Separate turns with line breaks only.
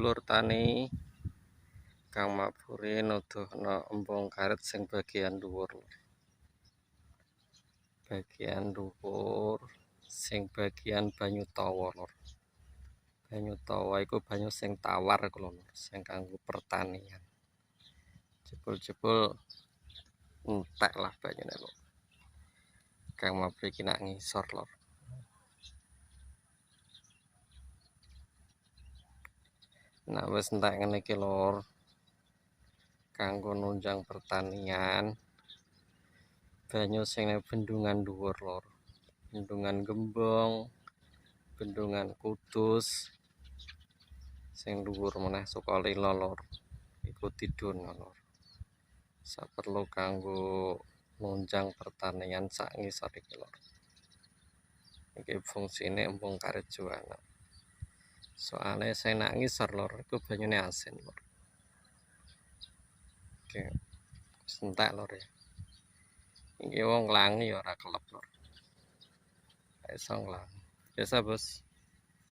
sedulur tani kang mabure nuduhna embung karet sing bagian dhuwur. Bagian dhuwur sing bagian banyu tawa, Lur. Banyu tawa iku banyu sing tawar iku lho, sing kanggo pertanian. Jebul-jebul entek lah banyune, Lur. Kang mabure iki nak ngisor, Lur. Nah wis entek ngene iki, Lur. Kanggo nunjang pertanian banyu sing nang bendungan dhuwur, Lur. Bendungan Gembong, Bendungan Kudus sing dhuwur meneh saka Lila, Lur. Iku didono, Lur. Saperlu kanggo nunjang pertanian sak ngisor iki, Lur. Iki fungsine embung karet juwana. Soale sing nak ngisor, Lur, iku banyune asin, Lur. Oke. Entek, Lur ya. Iki wong nglangi ya ora kelep, Lur. Iso nglangi. Biasa, Bos.